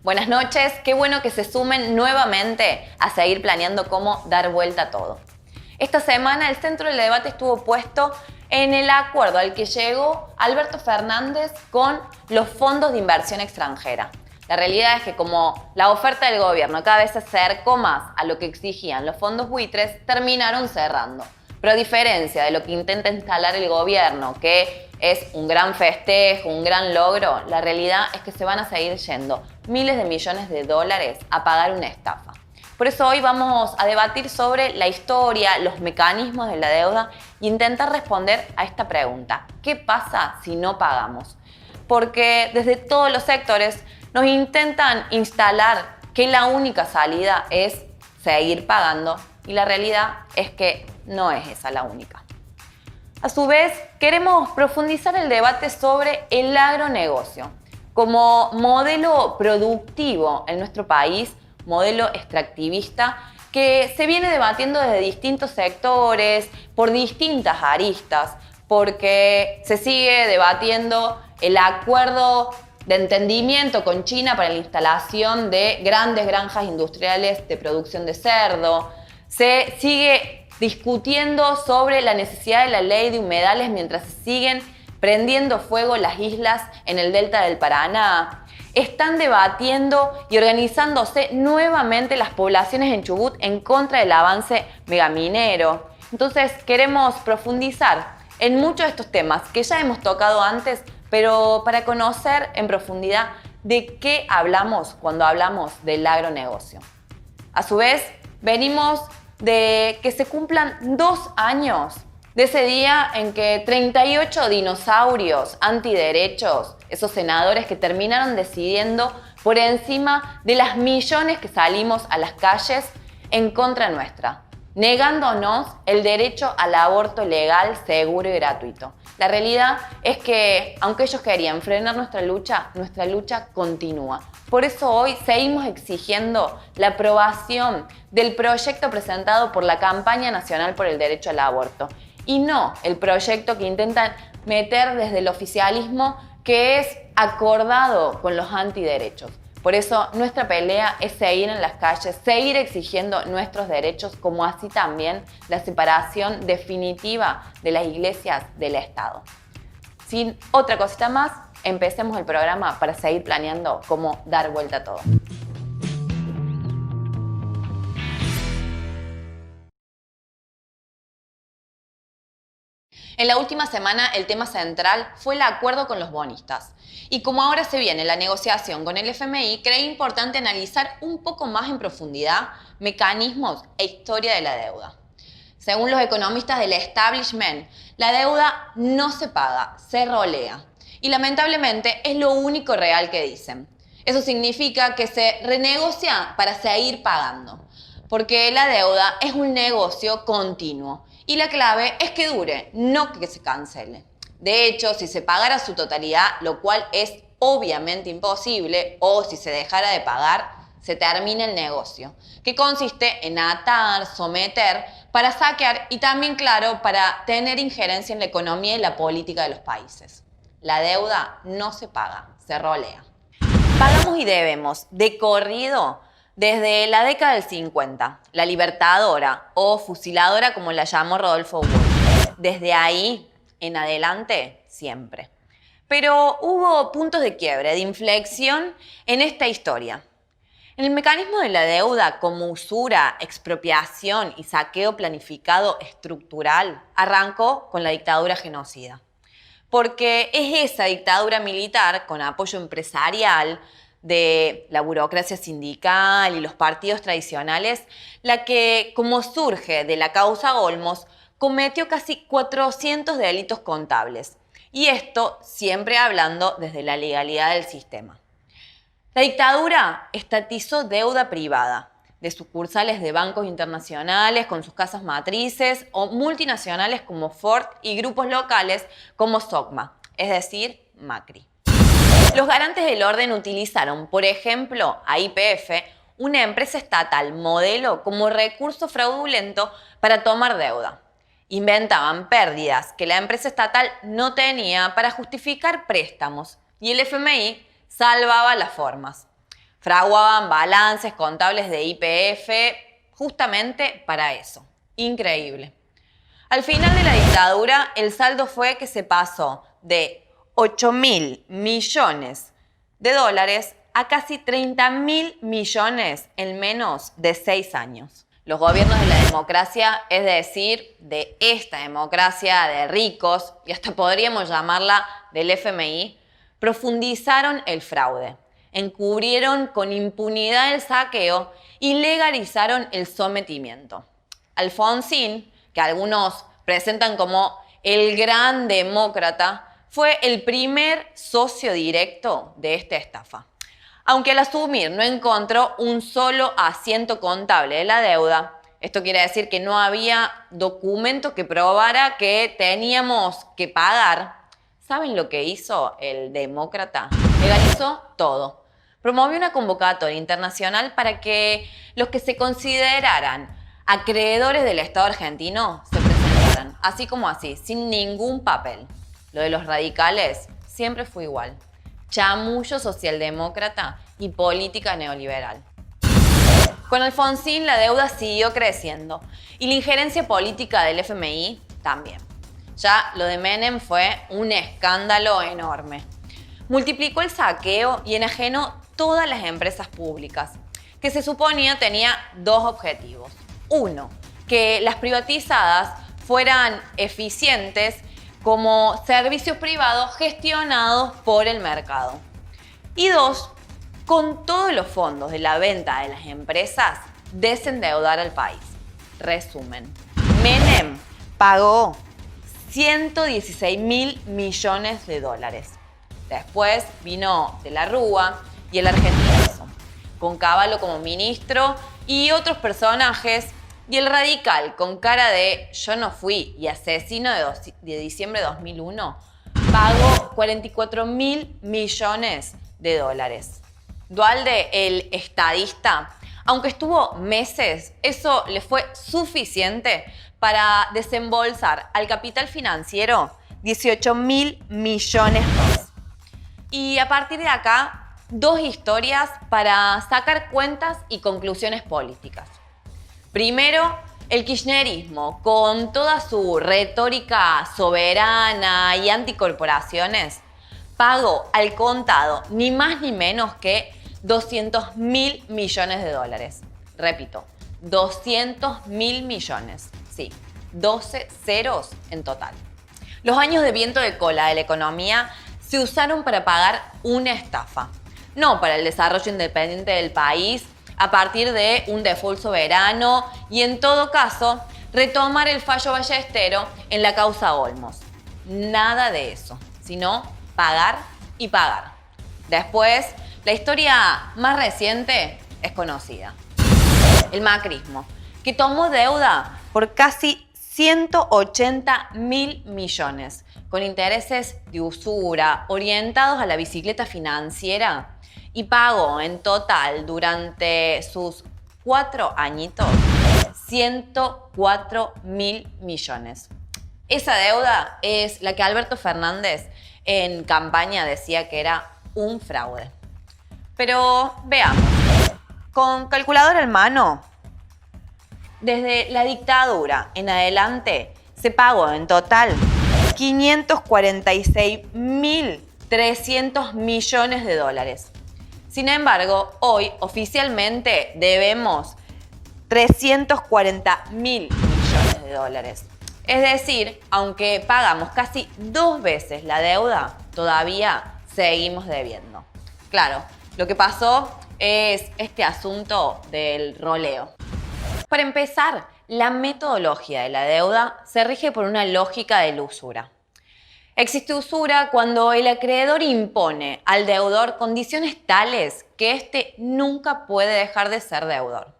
Buenas noches, qué bueno que se sumen nuevamente a seguir planeando cómo dar vuelta a todo. Esta semana el centro del debate estuvo puesto en el acuerdo al que llegó Alberto Fernández con los fondos de inversión extranjera. La realidad es que como la oferta del gobierno cada vez se acercó más a lo que exigían los fondos buitres, terminaron cerrando. Pero a diferencia de lo que intenta instalar el gobierno, que es un gran festejo, un gran logro, la realidad es que se van a seguir yendo miles de millones de dólares a pagar una estafa. Por eso hoy vamos a debatir sobre la historia, los mecanismos de la deuda e intentar responder a esta pregunta. ¿Qué pasa si no pagamos? Porque desde todos los sectores nos intentan instalar que la única salida es seguir pagando y la realidad es que no es esa la única. A su vez, queremos profundizar el debate sobre el agronegocio como modelo productivo en nuestro país, modelo extractivista, que se viene debatiendo desde distintos sectores, por distintas aristas, porque se sigue debatiendo el acuerdo de entendimiento con China para la instalación de grandes granjas industriales de producción de cerdo, se sigue discutiendo sobre la necesidad de la ley de humedales mientras se siguen prendiendo fuego las islas en el delta del Paraná. Están debatiendo y organizándose nuevamente las poblaciones en Chubut en contra del avance megaminero. Entonces queremos profundizar en muchos de estos temas que ya hemos tocado antes, pero para conocer en profundidad de qué hablamos cuando hablamos del agronegocio. A su vez, venimos de que se cumplan 2 años de ese día en que 38 dinosaurios antiderechos, esos senadores que terminaron decidiendo por encima de las millones que salimos a las calles en contra nuestra, negándonos el derecho al aborto legal, seguro y gratuito. La realidad es que, aunque ellos querían frenar nuestra lucha continúa. Por eso hoy seguimos exigiendo la aprobación del proyecto presentado por la Campaña Nacional por el Derecho al Aborto y no el proyecto que intentan meter desde el oficialismo, que es acordado con los antiderechos. Por eso nuestra pelea es seguir en las calles, seguir exigiendo nuestros derechos, como así también la separación definitiva de las iglesias del Estado. Sin otra cosita más, empecemos el programa para seguir planeando cómo dar vuelta a todo. En la última semana el tema central fue el acuerdo con los bonistas. Y como ahora se viene la negociación con el FMI, creí importante analizar un poco más en profundidad mecanismos e historia de la deuda. Según los economistas del establishment, la deuda no se paga, se rolea. Y lamentablemente es lo único real que dicen. Eso significa que se renegocia para seguir pagando, porque la deuda es un negocio continuo. Y la clave es que dure, no que se cancele. De hecho, si se pagara su totalidad, lo cual es obviamente imposible, o si se dejara de pagar, se termina el negocio, que consiste en atar, someter, para saquear y también, claro, para tener injerencia en la economía y la política de los países. La deuda no se paga, se rolea. Pagamos y debemos, de corrido, desde la década del 50, la libertadora o fusiladora como la llamó Rodolfo Walsh. Desde ahí en adelante, siempre. Pero hubo puntos de quiebre, de inflexión en esta historia. El mecanismo de la deuda como usura, expropiación y saqueo planificado estructural arrancó con la dictadura genocida. Porque es esa dictadura militar con apoyo empresarial de la burocracia sindical y los partidos tradicionales, la que, como surge de la causa Olmos, cometió casi 400 delitos contables, Y esto siempre hablando desde la legalidad del sistema. La dictadura estatizó deuda privada de sucursales de bancos internacionales con sus casas matrices o multinacionales como Ford y grupos locales como SOCMA, es decir, Macri. Los garantes del orden utilizaron, por ejemplo, a YPF, una empresa estatal modelo, como recurso fraudulento para tomar deuda. Inventaban pérdidas que la empresa estatal no tenía para justificar préstamos y el FMI salvaba las formas. Fraguaban balances contables de YPF justamente para eso. Increíble. Al final de la dictadura, el saldo fue que se pasó de 8.000 millones de dólares a casi 30.000 millones en menos de 6 años. Los gobiernos de la democracia, es decir, de esta democracia de ricos, y hasta podríamos llamarla del FMI, profundizaron el fraude, encubrieron con impunidad el saqueo y legalizaron el sometimiento. Alfonsín, que algunos presentan como el gran demócrata, fue el primer socio directo de esta estafa. Aunque al asumir no encontró un solo asiento contable de la deuda, esto quiere decir que no había documento que probara que teníamos que pagar. ¿Saben lo que hizo el demócrata? Legalizó todo. Promovió una convocatoria internacional para que los que se consideraran acreedores del Estado argentino se presentaran, así como así, sin ningún papel. Lo de los radicales siempre fue igual. Chamullo socialdemócrata y política neoliberal. Con Alfonsín la deuda siguió creciendo y la injerencia política del FMI también. Ya lo de Menem fue un escándalo enorme. Multiplicó el saqueo y enajenó todas las empresas públicas, que se suponía tenía dos objetivos. Uno, que las privatizadas fueran eficientes como servicios privados gestionados por el mercado. Y dos, con todos los fondos de la venta de las empresas, desendeudar al país. Resumen, Menem pagó 116.000 millones de dólares. Después vino De la Rúa y el argentinazo, con Cavallo como ministro y otros personajes, y el radical con cara de yo no fui y asesino de diciembre de 2001, pagó 44.000 millones de dólares. Duhalde, el estadista, aunque estuvo meses, eso le fue suficiente para desembolsar al capital financiero 18.000 millones más. Y a partir de acá, dos historias para sacar cuentas y conclusiones políticas. Primero, el kirchnerismo, con toda su retórica soberana y anticorporaciones, pagó al contado ni más ni menos que 200.000 millones de dólares. Repito, 200.000 millones. Sí, 12 ceros en total. Los años de viento de cola de la economía se usaron para pagar una estafa, no para el desarrollo independiente del país a partir de un default soberano y, en todo caso, retomar el fallo Ballestero en la causa Olmos. Nada de eso, sino pagar y pagar. Después, la historia más reciente es conocida. El macrismo, que tomó deuda por casi 180.000 millones, con intereses de usura orientados a la bicicleta financiera, y pagó en total durante sus 4 añitos 104.000 millones. Esa deuda es la que Alberto Fernández en campaña decía que era un fraude. Pero veamos, con calculadora en mano, desde la dictadura en adelante se pagó en total 546.300 millones de dólares. Sin embargo, hoy oficialmente debemos 340.000 millones de dólares. Es decir, aunque pagamos casi 2 veces la deuda, todavía seguimos debiendo. Claro, lo que pasó es este asunto del roleo. Para empezar, la metodología de la deuda se rige por una lógica de la usura. Existe usura cuando el acreedor impone al deudor condiciones tales que éste nunca puede dejar de ser deudor.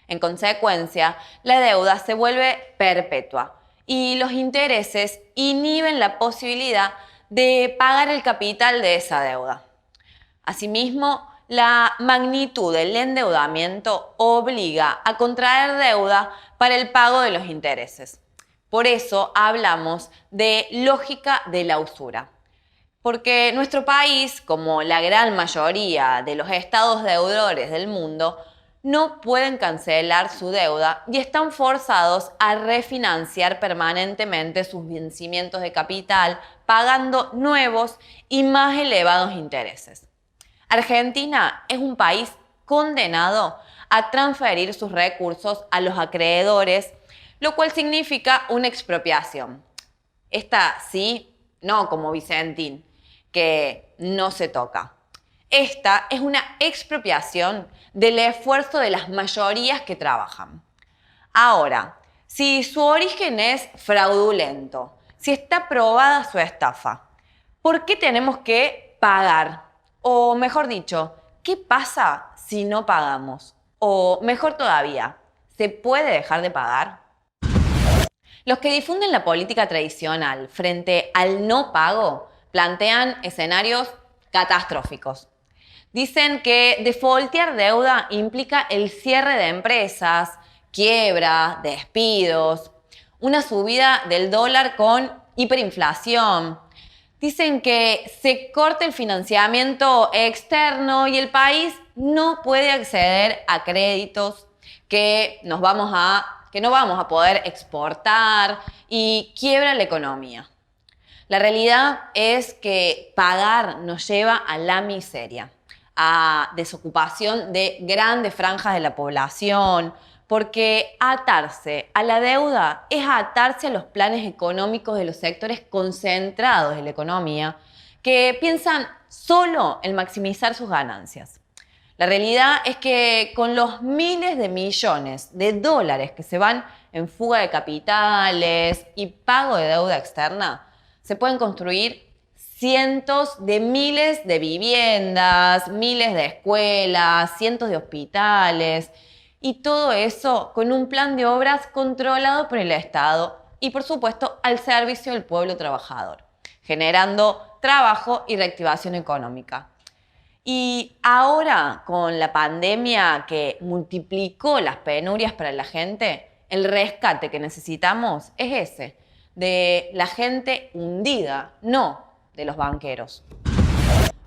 En consecuencia, la deuda se vuelve perpetua y los intereses inhiben la posibilidad de pagar el capital de esa deuda. Asimismo, la magnitud del endeudamiento obliga a contraer deuda para el pago de los intereses. Por eso hablamos de lógica de la usura. Porque nuestro país, como la gran mayoría de los estados deudores del mundo, no pueden cancelar su deuda y están forzados a refinanciar permanentemente sus vencimientos de capital, pagando nuevos y más elevados intereses. Argentina es un país condenado a transferir sus recursos a los acreedores, lo cual significa una expropiación. Esta sí, no como Vicentín, que no se toca. Esta es una expropiación del esfuerzo de las mayorías que trabajan. Ahora, si su origen es fraudulento, si está probada su estafa, ¿por qué tenemos que pagar? O mejor dicho, ¿qué pasa si no pagamos? O mejor todavía, ¿se puede dejar de pagar? Los que difunden la política tradicional frente al no pago plantean escenarios catastróficos. Dicen que defaultear deuda implica el cierre de empresas, quiebra, despidos, una subida del dólar con hiperinflación. Dicen que se corta el financiamiento externo y el país no puede acceder a créditos, que no vamos a poder exportar y quiebra la economía. La realidad es que pagar nos lleva a la miseria, a desocupación de grandes franjas de la población, porque atarse a la deuda es atarse a los planes económicos de los sectores concentrados de la economía que piensan solo en maximizar sus ganancias. La realidad es que con los miles de millones de dólares que se van en fuga de capitales y pago de deuda externa, se pueden construir cientos de miles de viviendas, miles de escuelas, cientos de hospitales y todo eso con un plan de obras controlado por el Estado y, por supuesto, al servicio del pueblo trabajador, generando trabajo y reactivación económica. Y ahora, con la pandemia que multiplicó las penurias para la gente, el rescate que necesitamos es ese, de la gente hundida, no de los banqueros.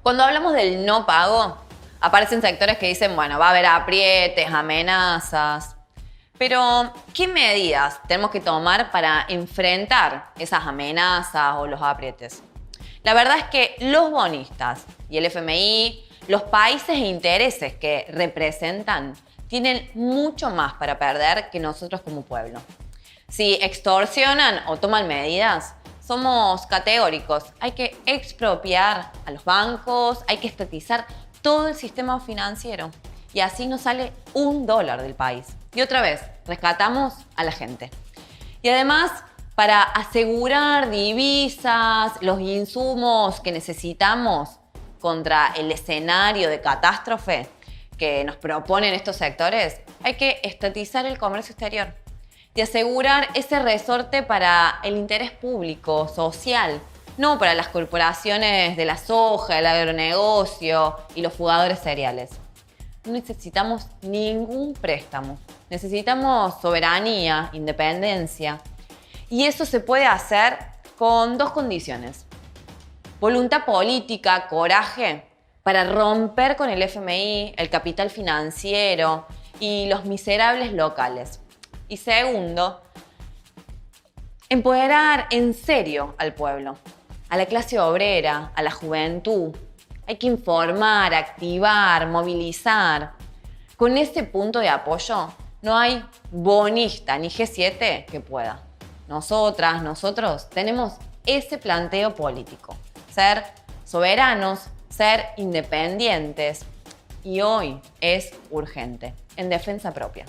Cuando hablamos del no pago, aparecen sectores que dicen, bueno, va a haber aprietes, amenazas. Pero, ¿qué medidas tenemos que tomar para enfrentar esas amenazas o los aprietes? La verdad es que los bonistas y el FMI, los países e intereses que representan, tienen mucho más para perder que nosotros como pueblo. Si extorsionan o toman medidas, somos categóricos. Hay que expropiar a los bancos, hay que estatizar todo el sistema financiero. Y así nos sale $1 del país. Y otra vez, rescatamos a la gente. Y además, para asegurar divisas, los insumos que necesitamos contra el escenario de catástrofe que nos proponen estos sectores, hay que estatizar el comercio exterior y asegurar ese resorte para el interés público, social, no para las corporaciones de la soja, el agronegocio y los fugadores cereales. No necesitamos ningún préstamo, necesitamos soberanía, independencia, y eso se puede hacer con dos condiciones: voluntad política, coraje, para romper con el FMI, el capital financiero y los miserables locales. Y segundo, empoderar en serio al pueblo, a la clase obrera, a la juventud. Hay que informar, activar, movilizar. Con ese punto de apoyo no hay bonista ni G7 que pueda. Nosotras, nosotros tenemos ese planteo político. Ser soberanos, ser independientes. Y hoy es urgente, en defensa propia.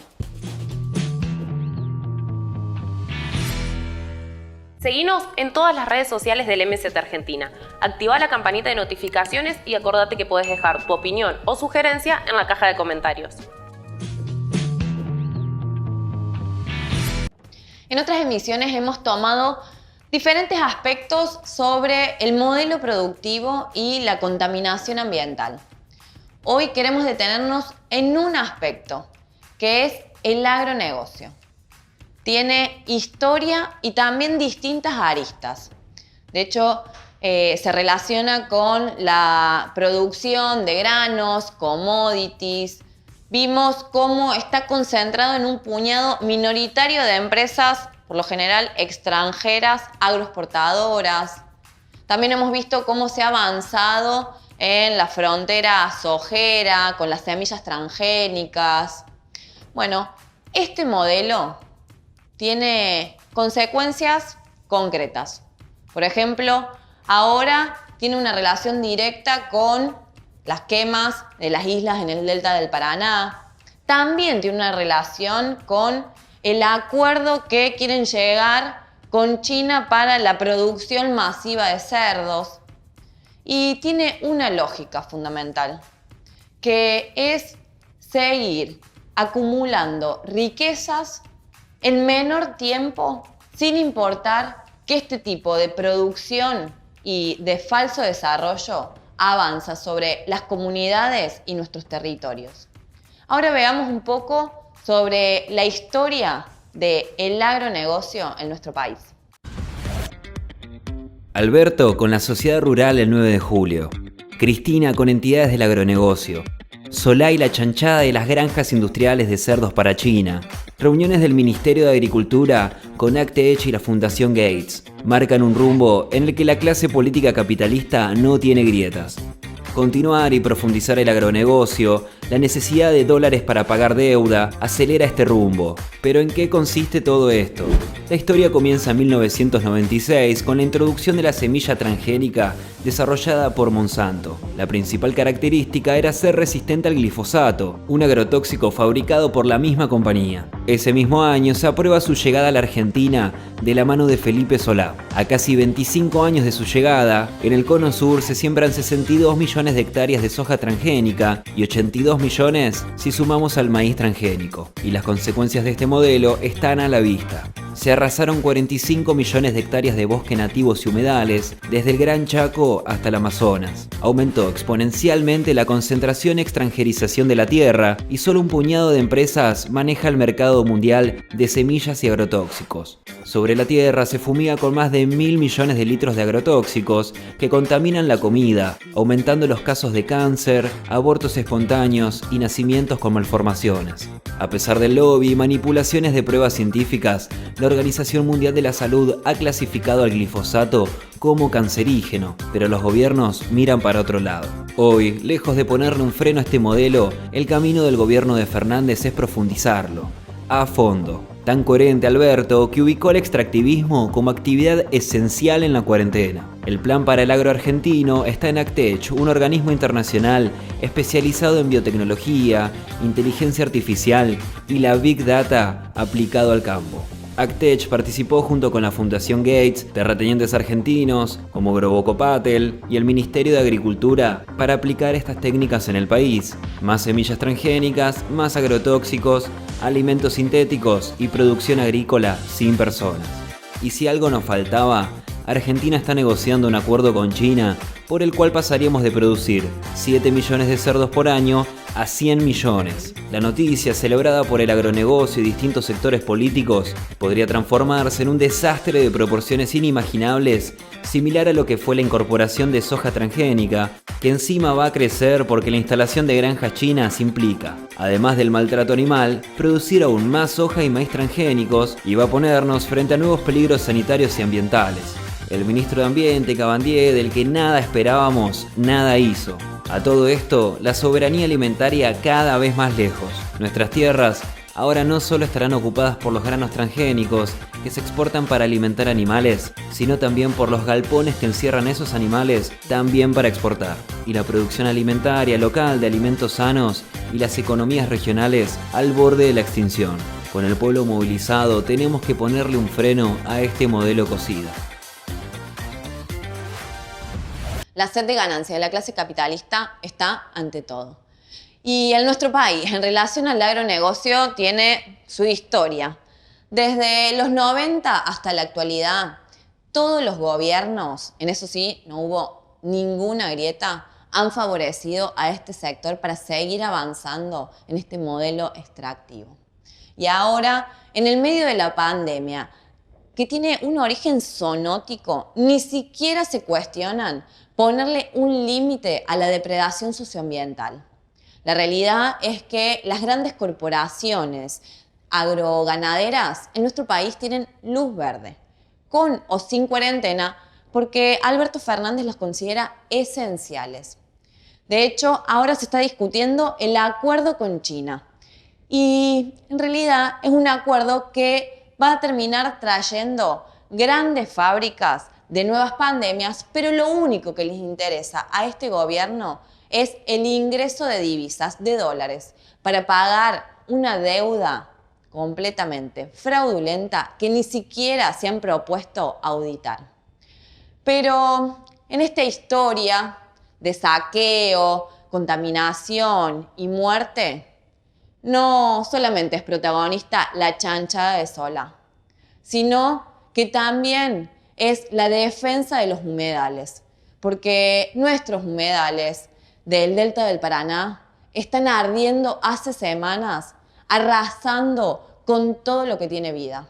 Seguinos en todas las redes sociales del MST Argentina. Activa la campanita de notificaciones y acordate que podés dejar tu opinión o sugerencia en la caja de comentarios. En otras emisiones hemos tomado diferentes aspectos sobre el modelo productivo y la contaminación ambiental. Hoy queremos detenernos en un aspecto, que es el agronegocio. Tiene historia y también distintas aristas. De hecho, se relaciona con la producción de granos, commodities. Vimos cómo está concentrado en un puñado minoritario de empresas, por lo general extranjeras, agroexportadoras. También hemos visto cómo se ha avanzado en la frontera sojera, con las semillas transgénicas. Bueno, este modelo tiene consecuencias concretas. Por ejemplo, ahora tiene una relación directa con las quemas de las islas en el delta del Paraná. También tiene una relación con el acuerdo que quieren llegar con China para la producción masiva de cerdos. Y tiene una lógica fundamental, que es seguir acumulando riquezas en menor tiempo, sin importar que este tipo de producción y de falso desarrollo avanza sobre las comunidades y nuestros territorios. Ahora veamos un poco sobre la historia del agronegocio en nuestro país. Alberto con la sociedad rural el 9 de julio. Cristina con entidades del agronegocio. Solá y la chanchada de las granjas industriales de cerdos para China. Reuniones del Ministerio de Agricultura con ACTech y la Fundación Gates marcan un rumbo en el que la clase política capitalista no tiene grietas. Continuar y profundizar el agronegocio, la necesidad de dólares para pagar deuda, acelera este rumbo. ¿Pero en qué consiste todo esto? La historia comienza en 1996 con la introducción de la semilla transgénica desarrollada por Monsanto. La principal característica era ser resistente al glifosato, un agrotóxico fabricado por la misma compañía. Ese mismo año se aprueba su llegada a la Argentina de la mano de Felipe Solá. A casi 25 años de su llegada, en el Cono Sur se siembran 62 millones de hectáreas de soja transgénica y 82 millones si sumamos al maíz transgénico. Y las consecuencias de este modelo están a la vista. Se arrasaron 45 millones de hectáreas de bosque nativos y humedales, desde el Gran Chaco hasta el Amazonas. Aumentó exponencialmente la concentración y extranjerización de la tierra y solo un puñado de empresas maneja el mercado mundial de semillas y agrotóxicos. Sobre la tierra se fumiga con más de 1.000 millones de litros de agrotóxicos que contaminan la comida, aumentando los casos de cáncer, abortos espontáneos y nacimientos con malformaciones. A pesar del lobby y manipulaciones de pruebas científicas, la Organización Mundial de la Salud ha clasificado al glifosato como cancerígeno, pero los gobiernos miran para otro lado. Hoy, lejos de ponerle un freno a este modelo, el camino del gobierno de Fernández es profundizarlo, a fondo. Tan coherente, Alberto, que ubicó el extractivismo como actividad esencial en la cuarentena. El plan para el agro argentino está en ACTech, un organismo internacional especializado en biotecnología, inteligencia artificial y la Big Data aplicado al campo. ACTech participó junto con la Fundación Gates, terratenientes argentinos como Groboco Patel y el Ministerio de Agricultura para aplicar estas técnicas en el país. Más semillas transgénicas, más agrotóxicos, alimentos sintéticos y producción agrícola sin personas. Y si algo nos faltaba, Argentina está negociando un acuerdo con China por el cual pasaríamos de producir 7 millones de cerdos por año a 100 millones. La noticia, celebrada por el agronegocio y distintos sectores políticos, podría transformarse en un desastre de proporciones inimaginables, similar a lo que fue la incorporación de soja transgénica, que encima va a crecer porque la instalación de granjas chinas implica, además del maltrato animal, producir aún más soja y maíz transgénicos y va a ponernos frente a nuevos peligros sanitarios y ambientales. El ministro de Ambiente, Cabandier, del que nada esperábamos, nada hizo. A todo esto, la soberanía alimentaria cada vez más lejos. Nuestras tierras ahora no solo estarán ocupadas por los granos transgénicos que se exportan para alimentar animales, sino también por los galpones que encierran esos animales también para exportar. Y la producción alimentaria local de alimentos sanos y las economías regionales al borde de la extinción. Con el pueblo movilizado tenemos que ponerle un freno a este modelo cocido. La sed de ganancia de la clase capitalista está ante todo. Y en nuestro país, en relación al agronegocio, tiene su historia. Desde los 90 hasta la actualidad, todos los gobiernos, en eso sí, no hubo ninguna grieta, han favorecido a este sector para seguir avanzando en este modelo extractivo. Y ahora, en el medio de la pandemia, que tiene un origen zoonótico, ni siquiera se cuestionan ponerle un límite a la depredación socioambiental. La realidad es que las grandes corporaciones agroganaderas en nuestro país tienen luz verde, con o sin cuarentena, porque Alberto Fernández los considera esenciales. De hecho, ahora se está discutiendo el acuerdo con China. Y en realidad es un acuerdo que va a terminar trayendo grandes fábricas de nuevas pandemias, pero lo único que les interesa a este gobierno es el ingreso de divisas, de dólares, para pagar una deuda completamente fraudulenta que ni siquiera se han propuesto auditar. Pero en esta historia de saqueo, contaminación y muerte, no solamente es protagonista la chanchada de Solá, sino que también es la defensa de los humedales, porque nuestros humedales del Delta del Paraná están ardiendo hace semanas, arrasando con todo lo que tiene vida.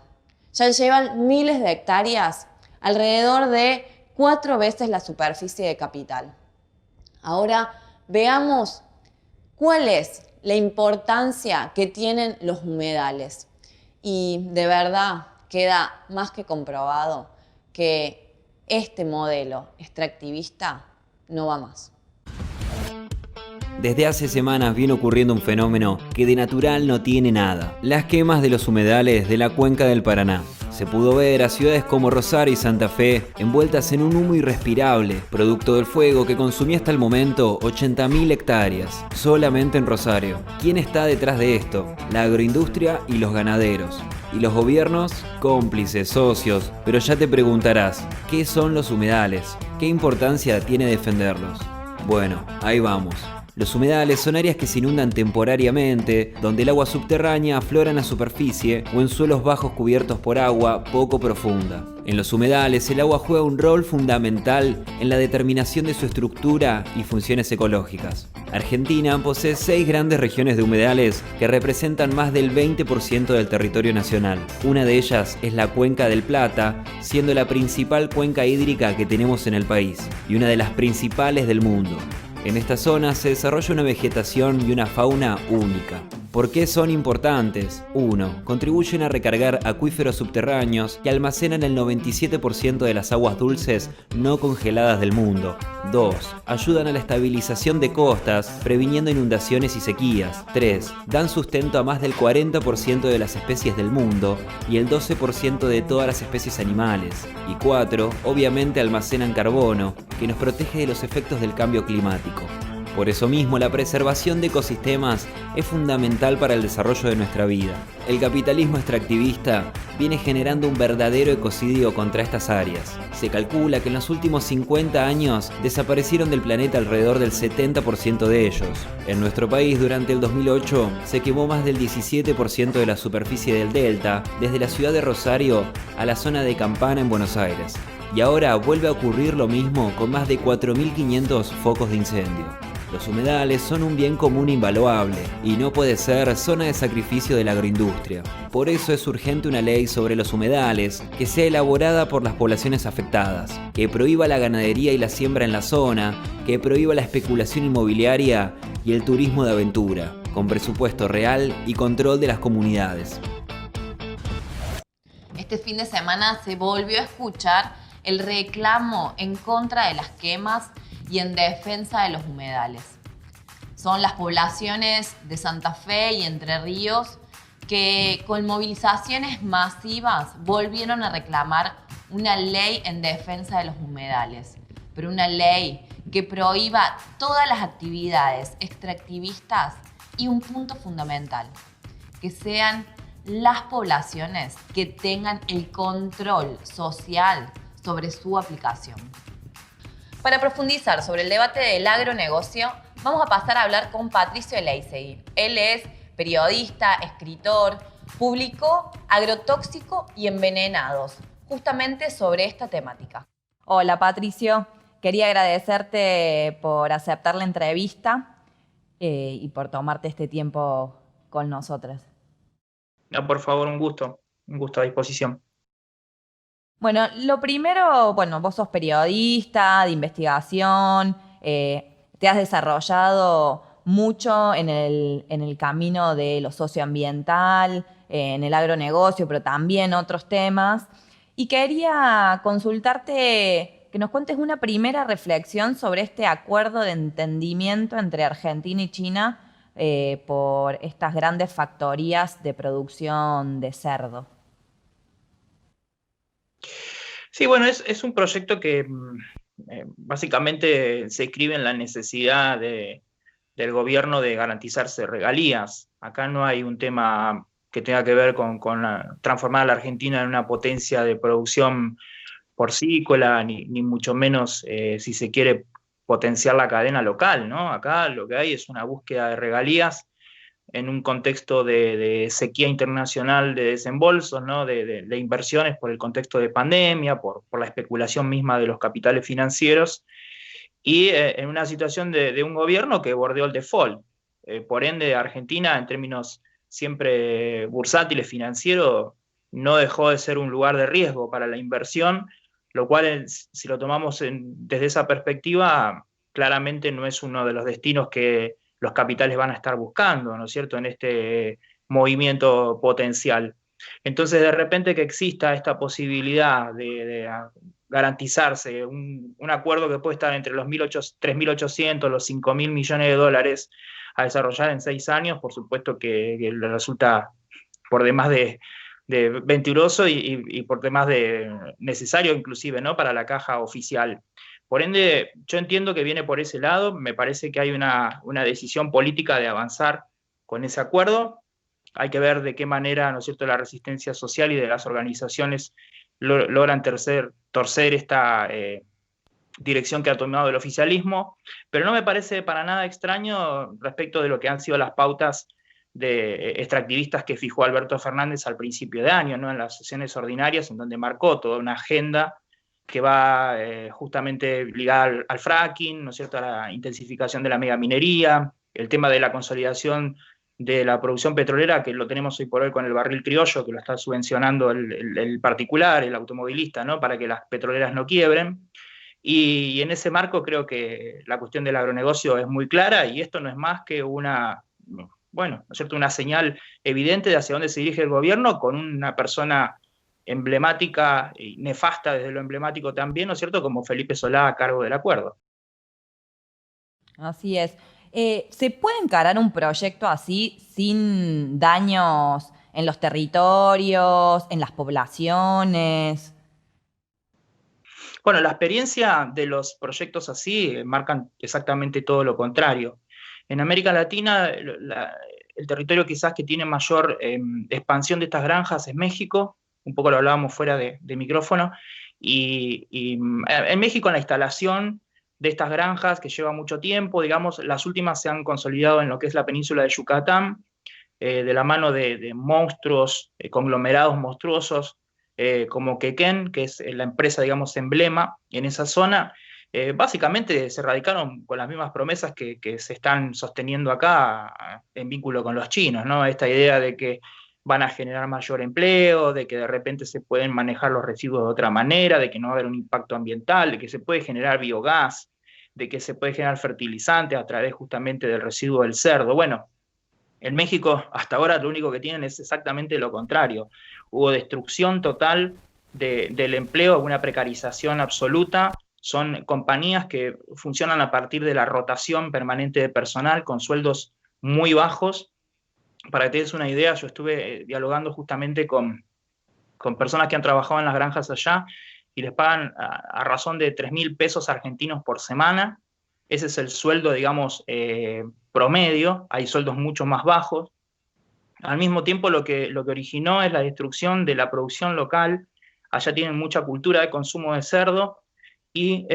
Ya llevan miles de hectáreas, alrededor de 4 veces la superficie de Capital. Ahora veamos cuál es la importancia que tienen los humedales. Y de verdad queda más que comprobado que este modelo extractivista no va más. Desde hace semanas viene ocurriendo un fenómeno que de natural no tiene nada: las quemas de los humedales de la cuenca del Paraná. Se pudo ver a ciudades como Rosario y Santa Fe envueltas en un humo irrespirable, producto del fuego que consumía hasta el momento 80.000 hectáreas, solamente en Rosario. ¿Quién está detrás de esto? La agroindustria y los ganaderos. Y los gobiernos, cómplices, socios. Pero ya te preguntarás, ¿qué son los humedales? ¿Qué importancia tiene defenderlos? Bueno, ahí vamos. Los humedales son áreas que se inundan temporariamente, donde el agua subterránea aflora en la superficie o en suelos bajos cubiertos por agua poco profunda. En los humedales, el agua juega un rol fundamental en la determinación de su estructura y funciones ecológicas. Argentina posee 6 grandes regiones de humedales que representan más del 20% del territorio nacional. Una de ellas es la Cuenca del Plata, siendo la principal cuenca hídrica que tenemos en el país y una de las principales del mundo. En esta zona se desarrolla una vegetación y una fauna única. ¿Por qué son importantes? 1. Contribuyen a recargar acuíferos subterráneos que almacenan el 97% de las aguas dulces no congeladas del mundo. 2. Ayudan a la estabilización de costas, previniendo inundaciones y sequías. 3. Dan sustento a más del 40% de las especies del mundo y el 12% de todas las especies animales. Y 4. Obviamente almacenan carbono, que nos protege de los efectos del cambio climático. Por eso mismo, la preservación de ecosistemas es fundamental para el desarrollo de nuestra vida. El capitalismo extractivista viene generando un verdadero ecocidio contra estas áreas. Se calcula que en los últimos 50 años desaparecieron del planeta alrededor del 70% de ellos. En nuestro país, durante el 2008, se quemó más del 17% de la superficie del delta, desde la ciudad de Rosario a la zona de Campana en Buenos Aires. Y ahora vuelve a ocurrir lo mismo con más de 4.500 focos de incendio. Los humedales son un bien común invaluable y no puede ser zona de sacrificio de la agroindustria. Por eso es urgente una ley sobre los humedales que sea elaborada por las poblaciones afectadas, que prohíba la ganadería y la siembra en la zona, que prohíba la especulación inmobiliaria y el turismo de aventura, con presupuesto real y control de las comunidades. Este fin de semana se volvió a escuchar el reclamo en contra de las quemas y en defensa de los humedales. Son las poblaciones de Santa Fe y Entre Ríos que con movilizaciones masivas volvieron a reclamar una ley en defensa de los humedales, pero una ley que prohíba todas las actividades extractivistas y un punto fundamental, que sean las poblaciones que tengan el control social sobre su aplicación. Para profundizar sobre el debate del agronegocio, vamos a pasar a hablar con Patricio Eleizegui. Él es periodista, escritor, publicó Agrotóxico y Envenenados, justamente sobre esta temática. Hola Patricio, quería agradecerte por aceptar la entrevista y por tomarte este tiempo con nosotros. No, por favor, un gusto a disposición. Bueno, lo primero, vos sos periodista de investigación, te has desarrollado mucho en el camino de lo socioambiental, en el agronegocio, pero también otros temas. Y quería consultarte que nos cuentes una primera reflexión sobre este acuerdo de entendimiento entre Argentina y China por estas grandes factorías de producción de cerdo. Sí, bueno, es un proyecto que básicamente se escribe en la necesidad del gobierno de garantizarse regalías. Acá no hay un tema que tenga que ver con transformar a la Argentina en una potencia de producción porcícola, ni mucho menos, si se quiere, potenciar la cadena local, ¿no? Acá lo que hay es una búsqueda de regalías en un contexto de sequía internacional de desembolsos, ¿no? de inversiones por el contexto de pandemia, por la especulación misma de los capitales financieros, y en una situación de un gobierno que bordeó el default. Por ende, Argentina, en términos siempre bursátiles financieros, no dejó de ser un lugar de riesgo para la inversión, lo cual, si lo tomamos desde esa perspectiva, claramente no es uno de los destinos que los capitales van a estar buscando, ¿no es cierto?, en este movimiento potencial. Entonces, de repente que exista esta posibilidad de garantizarse un acuerdo que puede estar entre los 3.800, los 5.000 millones de dólares a desarrollar en 6 años, por supuesto que le resulta por demás de venturoso y por demás de necesario inclusive, ¿no?, para la caja oficial. Por ende, yo entiendo que viene por ese lado, me parece que hay una decisión política de avanzar con ese acuerdo. Hay que ver de qué manera, ¿no es cierto?, la resistencia social y de las organizaciones logran torcer esta dirección que ha tomado el oficialismo, pero no me parece para nada extraño respecto de lo que han sido las pautas de extractivistas que fijó Alberto Fernández al principio de año, ¿no?, en las sesiones ordinarias, en donde marcó toda una agenda que va justamente ligada al fracking, ¿no es cierto?, a la intensificación de la megaminería, el tema de la consolidación de la producción petrolera, que lo tenemos hoy por hoy con el barril criollo, que lo está subvencionando el particular, el automovilista, ¿no?, para que las petroleras no quiebren. Y en ese marco creo que la cuestión del agronegocio es muy clara, y esto no es más que una señal evidente de hacia dónde se dirige el gobierno, con una persona emblemática y nefasta desde lo emblemático también, ¿no es cierto?, como Felipe Solá a cargo del acuerdo. Así es. ¿Se puede encarar un proyecto así sin daños en los territorios, en las poblaciones? Bueno, la experiencia de los proyectos así marcan exactamente todo lo contrario. En América Latina, el territorio quizás que tiene mayor expansión de estas granjas es México, un poco lo hablábamos fuera de micrófono, y en México en la instalación de estas granjas, que lleva mucho tiempo, digamos, las últimas se han consolidado en lo que es la península de Yucatán, de la mano de monstruos, conglomerados monstruosos, como Quequén, que es la empresa, digamos, emblema en esa zona. Básicamente se radicaron con las mismas promesas que se están sosteniendo acá en vínculo con los chinos, ¿no? Esta idea de que van a generar mayor empleo, de que de repente se pueden manejar los residuos de otra manera, de que no va a haber un impacto ambiental, de que se puede generar biogás, de que se puede generar fertilizantes a través justamente del residuo del cerdo. Bueno, en México hasta ahora lo único que tienen es exactamente lo contrario. Hubo destrucción total del empleo, una precarización absoluta. Son compañías que funcionan a partir de la rotación permanente de personal con sueldos muy bajos. Para que te des una idea, yo estuve dialogando justamente con personas que han trabajado en las granjas allá y les pagan a razón de 3.000 pesos argentinos por semana. Ese es el sueldo, digamos, promedio. Hay sueldos mucho más bajos. Al mismo tiempo, lo que originó es la destrucción de la producción local. Allá tienen mucha cultura de consumo de cerdo y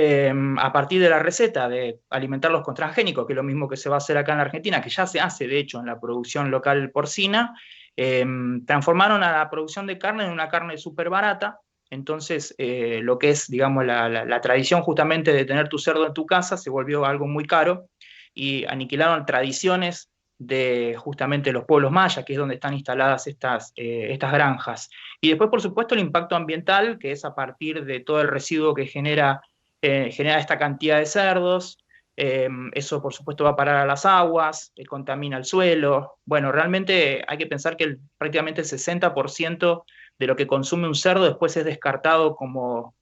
a partir de la receta de alimentarlos con transgénicos, que es lo mismo que se va a hacer acá en la Argentina, que ya se hace de hecho en la producción local porcina, transformaron a la producción de carne en una carne súper barata. Entonces, lo que es, digamos, la tradición justamente de tener tu cerdo en tu casa se volvió algo muy caro y aniquilaron tradiciones de justamente los pueblos mayas, que es donde están instaladas estas granjas. Y después, por supuesto, el impacto ambiental, que es a partir de todo el residuo que genera esta cantidad de cerdos. Eso, por supuesto, va a parar a las aguas, contamina el suelo. Bueno, realmente hay que pensar que prácticamente el 60% de lo que consume un cerdo después es descartado como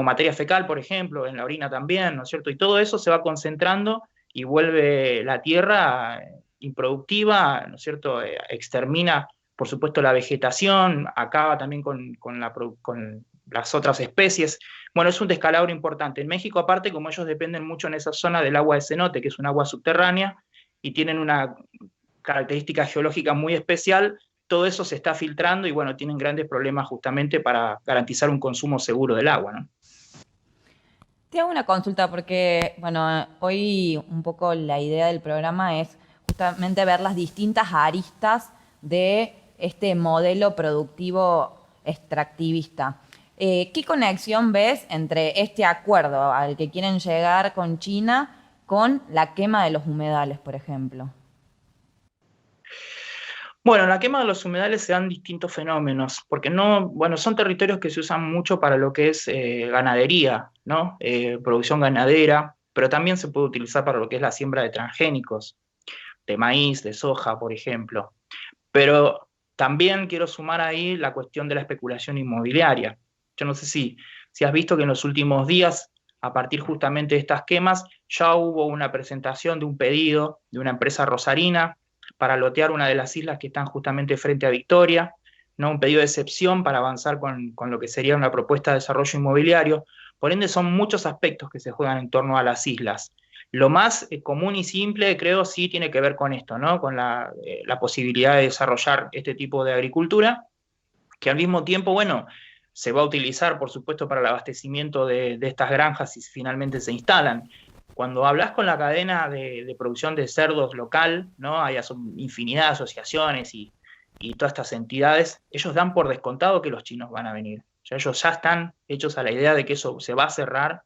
materia fecal, por ejemplo, en la orina también, ¿no es cierto? Y todo eso se va concentrando y vuelve la tierra improductiva, ¿no es cierto? Extermina, por supuesto, la vegetación, acaba también con las otras especies. Bueno, es un descalabro importante. En México, aparte, como ellos dependen mucho en esa zona del agua de cenote, que es un agua subterránea, y tienen una característica geológica muy especial, todo eso se está filtrando y bueno, tienen grandes problemas justamente para garantizar un consumo seguro del agua, ¿no? Te hago una consulta porque, bueno, hoy un poco la idea del programa es justamente ver las distintas aristas de este modelo productivo extractivista. ¿Qué conexión ves entre este acuerdo al que quieren llegar con China con la quema de los humedales, por ejemplo? Bueno, en la quema de los humedales se dan distintos fenómenos, porque no, bueno, son territorios que se usan mucho para lo que es ganadería, ¿no? Producción ganadera, pero también se puede utilizar para lo que es la siembra de transgénicos, de maíz, de soja, por ejemplo. Pero también quiero sumar ahí la cuestión de la especulación inmobiliaria. Yo no sé si has visto que en los últimos días, a partir justamente de estas quemas, ya hubo una presentación de un pedido de una empresa rosarina para lotear una de las islas que están justamente frente a Victoria, ¿no? Un pedido de excepción para avanzar con lo que sería una propuesta de desarrollo inmobiliario. Por ende, son muchos aspectos que se juegan en torno a las islas. Lo más común y simple, creo, sí tiene que ver con esto, ¿no? Con la posibilidad de desarrollar este tipo de agricultura, que al mismo tiempo, bueno, se va a utilizar, por supuesto, para el abastecimiento de estas granjas si finalmente se instalan. Cuando hablas con la cadena de producción de cerdos local, ¿no? Hay infinidad de asociaciones y todas estas entidades, ellos dan por descontado que los chinos van a venir. O sea, ellos ya están hechos a la idea de que eso se va a cerrar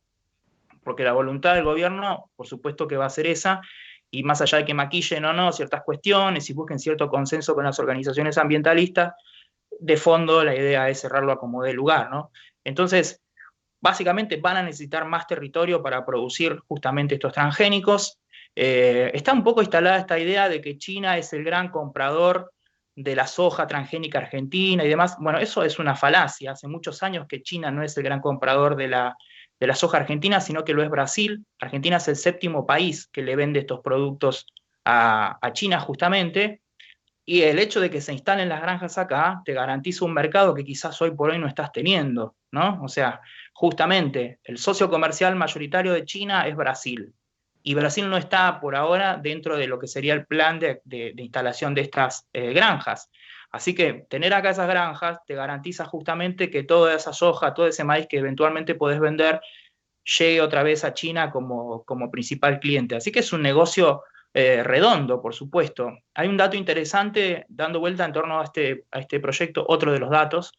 porque la voluntad del gobierno, por supuesto que va a ser esa, y más allá de que maquillen o no ciertas cuestiones y busquen cierto consenso con las organizaciones ambientalistas, de fondo la idea es cerrarlo a como dé lugar, ¿no? Entonces, básicamente van a necesitar más territorio para producir justamente estos transgénicos. Está un poco instalada esta idea de que China es el gran comprador de la soja transgénica argentina y demás. Bueno, eso es una falacia. Hace muchos años que China no es el gran comprador de la soja argentina, sino que lo es Brasil. Argentina es el séptimo país que le vende estos productos a China justamente. Y el hecho de que se instalen las granjas acá te garantiza un mercado que quizás hoy por hoy no estás teniendo, ¿no? O sea, justamente el socio comercial mayoritario de China es Brasil. Y Brasil no está por ahora dentro de lo que sería el plan de instalación de estas granjas. Así que tener acá esas granjas te garantiza justamente que toda esa soja, todo ese maíz que eventualmente podés vender, llegue otra vez a China como principal cliente. Así que es un negocio redondo, por supuesto. Hay un dato interesante dando vuelta en torno a este proyecto, otro de los datos,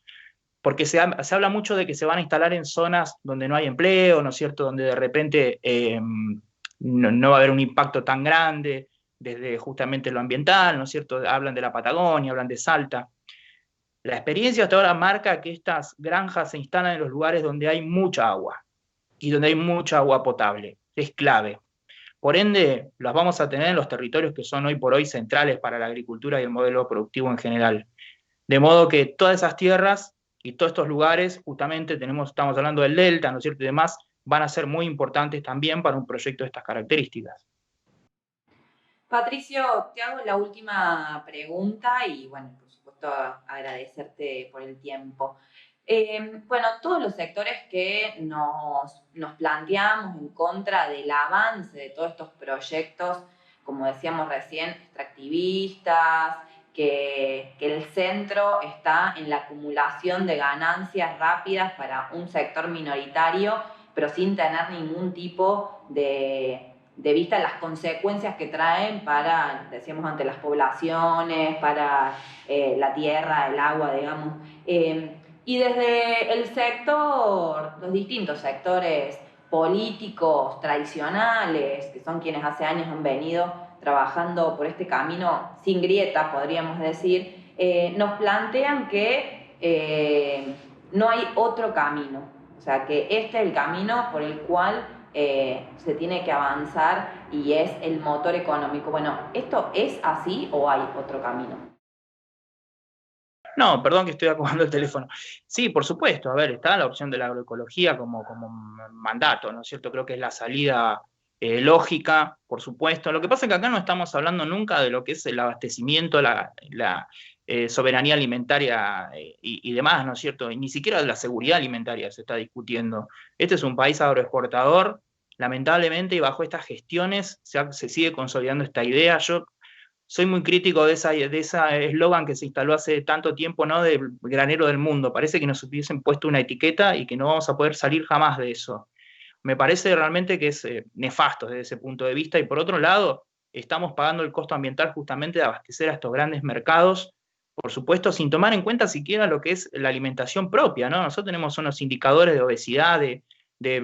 porque se habla mucho de que se van a instalar en zonas donde no hay empleo, ¿no es cierto? Donde de repente no va a haber un impacto tan grande desde justamente lo ambiental, ¿no es cierto? Hablan de la Patagonia, hablan de Salta. La experiencia hasta ahora marca que estas granjas se instalan en los lugares donde hay mucha agua y donde hay mucha agua potable. Es clave. Por ende, las vamos a tener en los territorios que son hoy por hoy centrales para la agricultura y el modelo productivo en general. De modo que todas esas tierras y todos estos lugares, justamente estamos hablando del delta, ¿no es cierto? Y demás, van a ser muy importantes también para un proyecto de estas características. Patricio, te hago la última pregunta y, bueno, por supuesto, agradecerte por el tiempo. Bueno, todos los sectores que nos planteamos en contra del avance de todos estos proyectos, como decíamos recién, extractivistas, que el centro está en la acumulación de ganancias rápidas para un sector minoritario, pero sin tener ningún tipo de vista las consecuencias que traen para, decíamos antes, las poblaciones, para la tierra, el agua, digamos. Y desde el sector, los distintos sectores políticos tradicionales, que son quienes hace años han venido trabajando por este camino sin grieta, podríamos decir, nos plantean que no hay otro camino. O sea, que este es el camino por el cual se tiene que avanzar y es el motor económico. Bueno, ¿esto es así o hay otro camino? No, perdón que estoy acomodando el teléfono. Sí, por supuesto, a ver, está la opción de la agroecología como mandato, ¿no es cierto? Creo que es la salida lógica, por supuesto. Lo que pasa es que acá no estamos hablando nunca de lo que es el abastecimiento, la soberanía alimentaria y demás, ¿no es cierto? Y ni siquiera de la seguridad alimentaria se está discutiendo. Este es un país agroexportador, lamentablemente, y bajo estas gestiones se sigue consolidando esta idea. Yo soy muy crítico de ese eslogan que se instaló hace tanto tiempo, ¿no? Del granero del mundo. Parece que nos hubiesen puesto una etiqueta y que no vamos a poder salir jamás de eso. Me parece realmente que es nefasto desde ese punto de vista. Y por otro lado, estamos pagando el costo ambiental justamente de abastecer a estos grandes mercados, por supuesto, sin tomar en cuenta siquiera lo que es la alimentación propia, ¿no? Nosotros tenemos unos indicadores de obesidad, de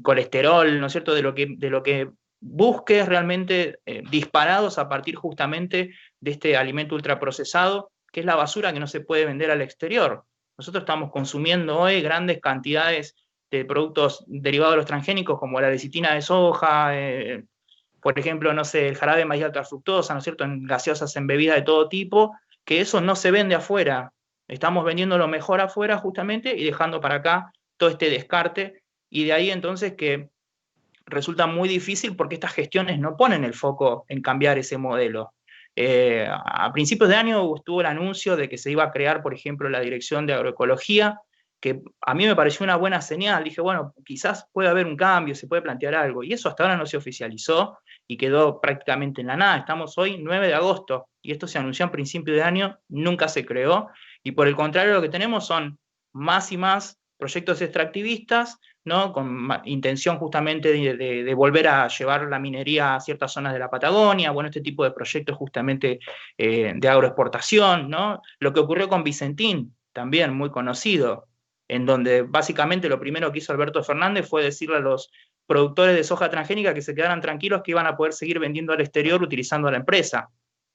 colesterol, ¿no es cierto?, de lo que busques realmente disparados a partir justamente de este alimento ultraprocesado, que es la basura que no se puede vender al exterior. Nosotros estamos consumiendo hoy grandes cantidades de productos derivados de los transgénicos, como la lecitina de soja, por ejemplo, no sé, el jarabe de maíz alta fructosa, ¿no es cierto?, en gaseosas, en bebidas de todo tipo, que eso no se vende afuera. Estamos vendiendo lo mejor afuera justamente y dejando para acá todo este descarte, y de ahí entonces que resulta muy difícil porque estas gestiones no ponen el foco en cambiar ese modelo. A principios de año estuvo el anuncio de que se iba a crear, por ejemplo, la Dirección de Agroecología, que a mí me pareció una buena señal. Dije, bueno, quizás puede haber un cambio, se puede plantear algo, y eso hasta ahora no se oficializó y quedó prácticamente en la nada. Estamos hoy 9 de agosto y esto se anunció a principios de año, nunca se creó, y por el contrario lo que tenemos son más y más proyectos extractivistas, ¿no?, con intención justamente de volver a llevar la minería a ciertas zonas de la Patagonia, bueno, este tipo de proyectos justamente de agroexportación, ¿no? Lo que ocurrió con Vicentín, también muy conocido, en donde básicamente lo primero que hizo Alberto Fernández fue decirle a los productores de soja transgénica que se quedaran tranquilos, que iban a poder seguir vendiendo al exterior utilizando a la empresa.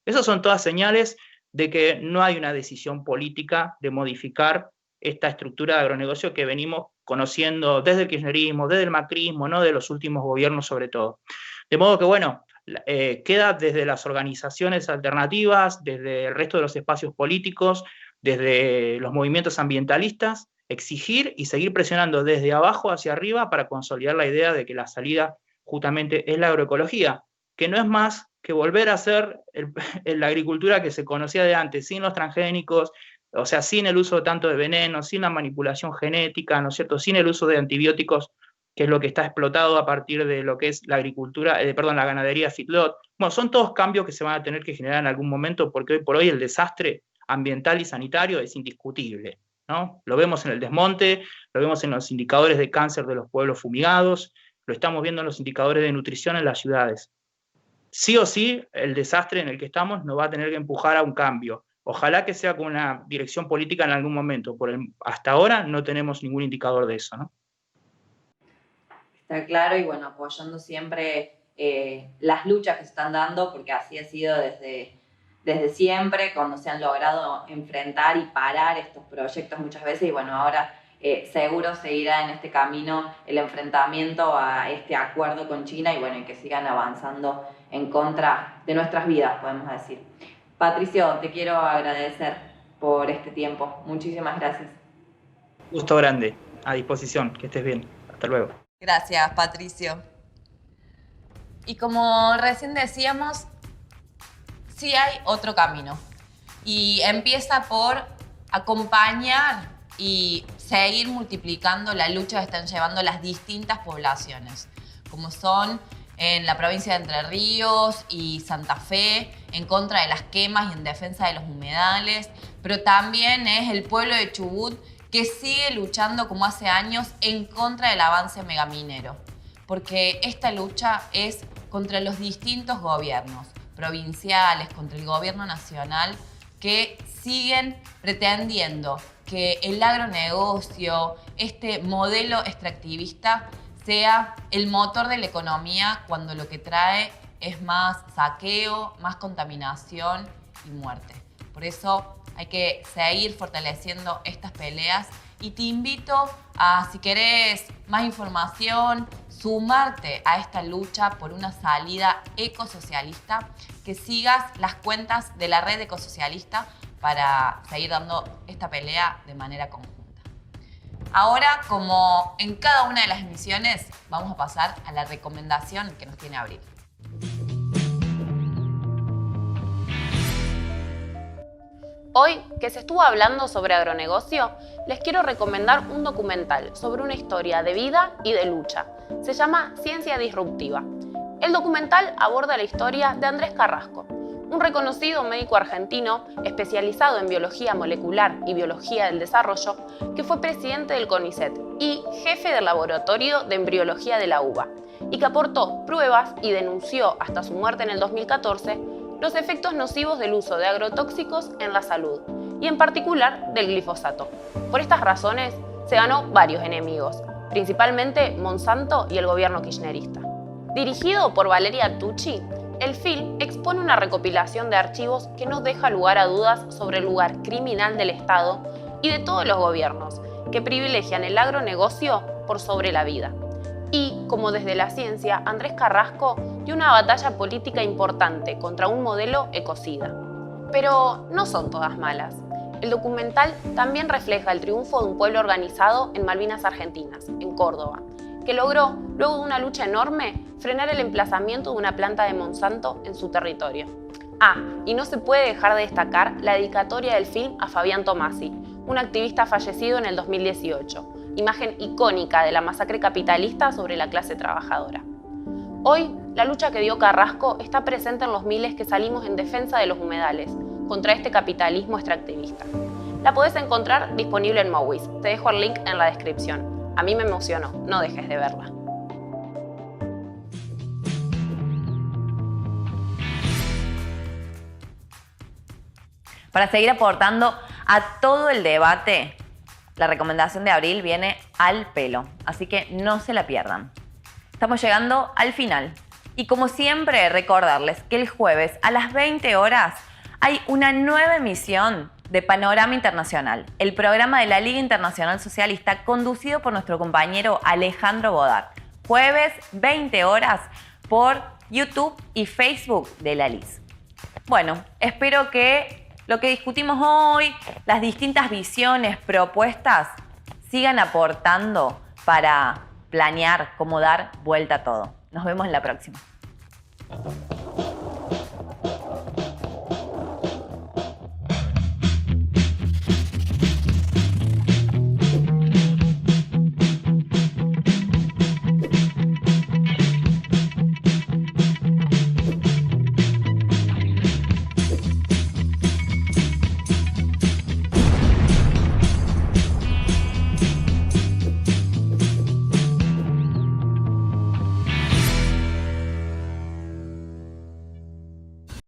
Esas son todas señales de que no hay una decisión política de modificar esta estructura de agronegocio que venimos conociendo desde el kirchnerismo, desde el macrismo, ¿no?, de los últimos gobiernos sobre todo. De modo que, bueno, queda desde las organizaciones alternativas, desde el resto de los espacios políticos, desde los movimientos ambientalistas, exigir y seguir presionando desde abajo hacia arriba para consolidar la idea de que la salida justamente es la agroecología, que no es más que volver a hacer la agricultura que se conocía de antes, sin los transgénicos, o sea, sin el uso tanto de venenos, sin la manipulación genética, ¿no es cierto?, sin el uso de antibióticos, que es lo que está explotado a partir de lo que es la agricultura, la ganadería feedlot. Bueno, son todos cambios que se van a tener que generar en algún momento, porque hoy por hoy el desastre ambiental y sanitario es indiscutible, ¿no? Lo vemos en el desmonte, lo vemos en los indicadores de cáncer de los pueblos fumigados, lo estamos viendo en los indicadores de nutrición en las ciudades. Sí o sí, el desastre en el que estamos nos va a tener que empujar a un cambio. Ojalá que sea con una dirección política en algún momento. Hasta ahora no tenemos ningún indicador de eso, ¿no? Está claro, y bueno, apoyando siempre las luchas que se están dando, porque así ha sido desde siempre, cuando se han logrado enfrentar y parar estos proyectos muchas veces, y bueno, ahora seguro seguirá en este camino el enfrentamiento a este acuerdo con China, y bueno, y que sigan avanzando en contra de nuestras vidas, podemos decir. Patricio, te quiero agradecer por este tiempo. Muchísimas gracias. Gusto grande, a disposición, que estés bien. Hasta luego. Gracias, Patricio. Y como recién decíamos, sí hay otro camino. Y empieza por acompañar y seguir multiplicando la lucha que están llevando las distintas poblaciones, como son en la provincia de Entre Ríos y Santa Fe, en contra de las quemas y en defensa de los humedales, pero también es el pueblo de Chubut que sigue luchando como hace años en contra del avance megaminero, porque esta lucha es contra los distintos gobiernos provinciales, contra el gobierno nacional, que siguen pretendiendo que el agronegocio, este modelo extractivista, sea el motor de la economía cuando lo que trae es más saqueo, más contaminación y muerte. Por eso hay que seguir fortaleciendo estas peleas y te invito a, si querés más información, sumarte a esta lucha por una salida ecosocialista, que sigas las cuentas de la red ecosocialista para seguir dando esta pelea de manera conjunta. Ahora, como en cada una de las emisiones, vamos a pasar a la recomendación que nos tiene Abril. Hoy, que se estuvo hablando sobre agronegocio, les quiero recomendar un documental sobre una historia de vida y de lucha. Se llama Ciencia Disruptiva. El documental aborda la historia de Andrés Carrasco, un reconocido médico argentino especializado en biología molecular y biología del desarrollo, que fue presidente del CONICET y jefe del laboratorio de embriología de la UBA, y que aportó pruebas y denunció hasta su muerte en el 2014 los efectos nocivos del uso de agrotóxicos en la salud, y en particular del glifosato. Por estas razones, se ganó varios enemigos, principalmente Monsanto y el gobierno kirchnerista. Dirigido por Valeria Tucci, el film expone una recopilación de archivos que no deja lugar a dudas sobre el lugar criminal del Estado y de todos los gobiernos, que privilegian el agronegocio por sobre la vida. Y, como desde la ciencia, Andrés Carrasco dio una batalla política importante contra un modelo ecocida. Pero no son todas malas. El documental también refleja el triunfo de un pueblo organizado en Malvinas Argentinas, en Córdoba, que logró, luego de una lucha enorme, frenar el emplazamiento de una planta de Monsanto en su territorio. Y no se puede dejar de destacar la dedicatoria del film a Fabián Tomasi, un activista fallecido en el 2018, imagen icónica de la masacre capitalista sobre la clase trabajadora. Hoy, la lucha que dio Carrasco está presente en los miles que salimos en defensa de los humedales, contra este capitalismo extractivista. La podés encontrar disponible en Movies, te dejo el link en la descripción. A mí me emocionó, no dejes de verla. Para seguir aportando a todo el debate, la recomendación de Abril viene al pelo, así que no se la pierdan. Estamos llegando al final y como siempre recordarles que el jueves a las 20 horas hay una nueva emisión de Panorama Internacional, el programa de la Liga Internacional Socialista conducido por nuestro compañero Alejandro Bodar. Jueves 20 horas por YouTube y Facebook de la LIS. Bueno, espero que lo que discutimos hoy, las distintas visiones, propuestas, sigan aportando para planear cómo dar vuelta a todo. Nos vemos en la próxima.